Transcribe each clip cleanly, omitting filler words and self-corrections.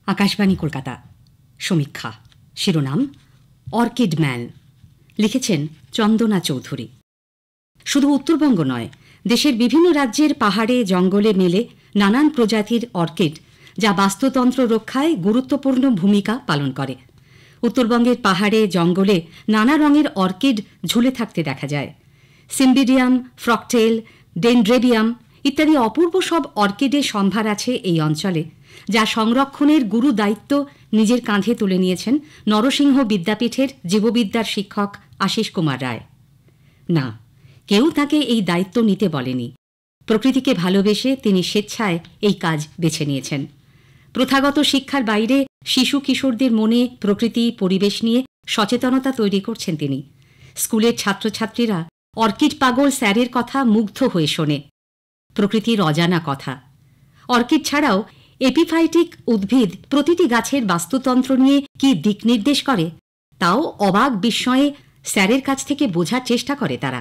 আকাশবাণী কলকাতা। সমীক্ষা শিরোনাম orchid man, লিখেছেন চন্দনা চৌধুরী। শুধু উত্তরবঙ্গ নয়, দেশের বিভিন্ন রাজ্যের পাহাড়ে জঙ্গলে মেলে নানান প্রজাতির অর্কিড, যা বাস্তুতন্ত্র রক্ষায় গুরুত্বপূর্ণ ভূমিকা পালন করে। উত্তরবঙ্গের পাহাড়ে জঙ্গলে নানা রঙের অর্কিড ঝুলে থাকতে দেখা যায়। সিম্বিডিয়াম, ফ্রকটেল, ডেনড্রেবিয়াম ইত্যাদি অপূর্ব সব অর্কিডের সম্ভার আছে এই অঞ্চলে, যা সংরক্ষণের গুরু দায়িত্ব নিজের কাঁধে তুলে নিয়েছেন নরসিংহ বিদ্যাপীঠের জীববিদ্যার শিক্ষক আশিস কুমার রায়। না, কেউ তাকে এই দায়িত্ব নিতে বলেনি। প্রকৃতিকে ভালোবেসে তিনি স্বেচ্ছায় এই কাজ বেছে নিয়েছেন। প্রথাগত শিক্ষার বাইরে শিশু কিশোরদের মনে প্রকৃতি পরিবেশ নিয়ে সচেতনতা তৈরি করছেন তিনি। স্কুলের ছাত্রছাত্রীরা অর্কিড পাগল স্যারের কথা মুগ্ধ হয়ে শোনে। প্রকৃতির অজানা কথা। অর্কিড ছাড়াও এপিফাইটিক উদ্ভিদ প্রতিটি গাছের বাস্তুতন্ত্র নিয়ে কি দিক নির্দেশ করে, তাও অবাক বিস্ময়ে স্যারের কাছ থেকে বোঝার চেষ্টা করে তারা।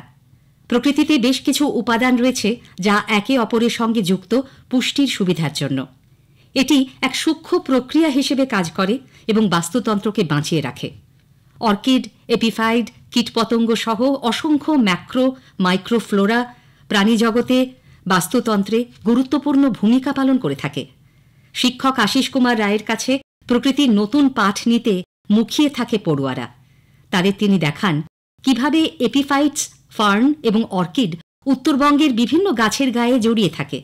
প্রকৃতিতে বেশ কিছু উপাদান রয়েছে যা একে অপরের সঙ্গে যুক্ত পুষ্টির সুবিধার জন্য। এটি এক সূক্ষ্ম প্রক্রিয়া হিসেবে কাজ করে এবং বাস্তুতন্ত্রকে বাঁচিয়ে রাখে। অর্কিড, এপিফাইড, কীটপতঙ্গ সহ অসংখ্য ম্যাক্রো মাইক্রোফ্লোরা প্রাণীজগতে বাস্তুতন্ত্রে গুরুত্বপূর্ণ ভূমিকা পালন করে থাকে। শিক্ষক আশিস কুমার রায়ের কাছে প্রকৃতির নতুন পাঠ নিতে মুখিয়ে থাকে পড়ুয়ারা। তাদের তিনি দেখান কিভাবে এপিফাইটস, ফার্ন এবং অর্কিড উত্তরবঙ্গের বিভিন্ন গাছের গায়ে জড়িয়ে থাকে।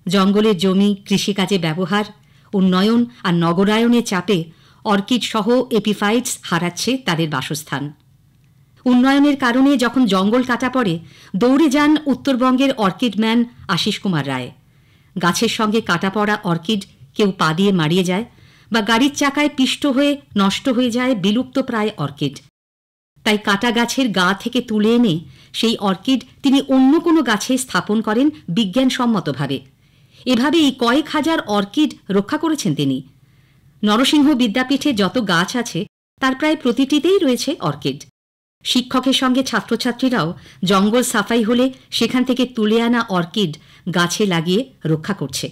জঙ্গলের জমি কৃষিকাজে ব্যবহার, উন্নয়ন আর নগরায়নের চাপে অর্কিড সহ এপিফাইটস হারাচ্ছে তাদের বাসস্থান। উন্নয়নের কারণে যখন জঙ্গল কাটা পড়ে, দৌড়ে যান উত্তরবঙ্গের অর্কিড ম্যান আশিস কুমার রায়। গাছের সঙ্গে কাটা পড়া অর্কিড কেউ পা দিয়ে মারিয়ে যায় বা গাড়ির চাকায় পিষ্ট হয়ে নষ্ট হয়ে যায় বিলুপ্ত প্রায় অর্কিড। তাই কাটা গাছের গা থেকে তুলে এনে সেই অর্কিড তিনি অন্য কোনো গাছে স্থাপন করেন বিজ্ঞানসম্মতভাবে। এভাবে এই কয়েক হাজার অর্কিড রক্ষা করেছেন তিনি। নরসিংহ বিদ্যাপীঠে যত গাছ আছে তার প্রায় প্রতিটিতেই রয়েছে অর্কিড। শিক্ষকের সঙ্গে ছাত্রছাত্রীরাও জঙ্গল সাফাই হলে সেখান থেকে তুলে আনা অর্কিড গাছে লাগিয়ে রক্ষা করছে।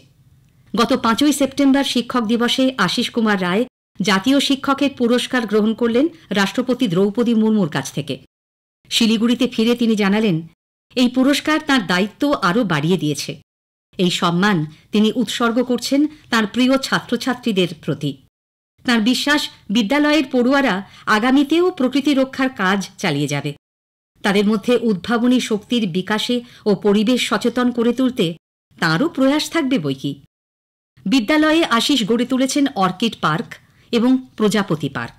গত 5ই সেপ্টেম্বর শিক্ষক দিবসে আশিস কুমার রায় জাতীয় শিক্ষকের পুরস্কার গ্রহণ করলেন রাষ্ট্রপতি দ্রৌপদী মুর্মুর কাছ থেকে। শিলিগুড়িতে ফিরে তিনি জানালেন, এই পুরস্কার তাঁর দায়িত্ব আরও বাড়িয়ে দিয়েছে। এই সম্মান তিনি উৎসর্গ করছেন তাঁর প্রিয় ছাত্রছাত্রীদের প্রতি। তাঁর বিশ্বাস, বিদ্যালয়ের পড়ুয়ারা আগামীতেও প্রকৃতি রক্ষার কাজ চালিয়ে যাবে। তাদের মধ্যে উদ্ভাবনী শক্তির বিকাশে ও পরিবেশ সচেতন করে তুলতে তাঁরও প্রয়াস থাকবে বইকি। বিদ্যালয়ে আশিস গড়ে তুলেছেন অর্কিড পার্ক এবং প্রজাপতি পার্ক।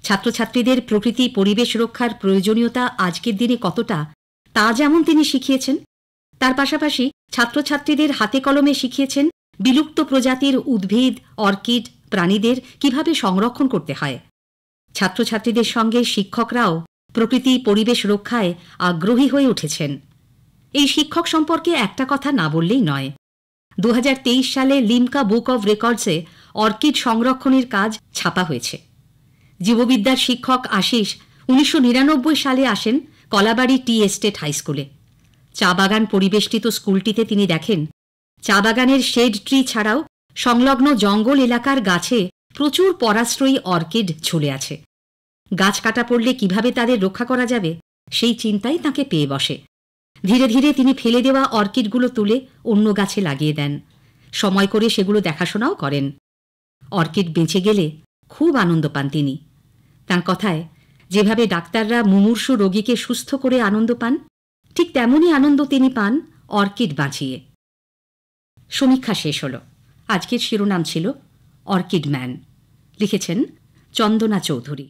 ছাত্রছাত্রীদের প্রকৃতি পরিবেশ রক্ষার প্রয়োজনীয়তা আজকের দিনে কতটা, তা যেমন তিনি শিখিয়েছেন, তার পাশাপাশি ছাত্রছাত্রীদের হাতে কলমে শিখিয়েছেন বিলুপ্ত প্রজাতির উদ্ভিদ, অর্কিড, প্রাণীদের কিভাবে সংরক্ষণ করতে হয়। ছাত্রছাত্রীদের সঙ্গে শিক্ষকরাও প্রকৃতি পরিবেশ রক্ষায় আগ্রহী হয়ে উঠেছেন। এই শিক্ষক সম্পর্কে একটা কথা না বললেই নয়। 2023 সালে লিমকা বুক অব রেকর্ডসে অর্কিড সংরক্ষণের কাজ ছাপা হয়েছে। জীববিদ্যার শিক্ষক আশিস 1999 সালে আসেন কলাবাড়ি টি এস্টেট হাই স্কুলে। চা বাগান পরিবেষ্টিত স্কুলটিতে তিনি দেখেন চা বাগানের শেড ট্রি ছাড়াও সংলগ্ন জঙ্গল এলাকার গাছে প্রচুর পরাশ্রয়ী অর্কিড ঝুলে আছে। গাছ কাটা পড়লে কিভাবে তাদের রক্ষা করা যাবে, সেই চিন্তাই তাঁকে পেয়ে বসে। ধীরে ধীরে তিনি ফেলে দেওয়া অর্কিডগুলো তুলে অন্য গাছে লাগিয়ে দেন। সময় করে সেগুলো দেখাশোনাও করেন। অর্কিড বেঁচে গেলে খুব আনন্দ পান তিনি। তাঁর কথায়, যেভাবে ডাক্তাররা মুমূর্ষু রোগীকে সুস্থ করে আনন্দ পান, ঠিক তেমনই আনন্দ তিনি পান অর্কিড বাঁচিয়ে। সমীক্ষা শেষ হল। আজকের শিরোনাম ছিল অর্কিড ম্যান, লিখেছেন চন্দনা চৌধুরী।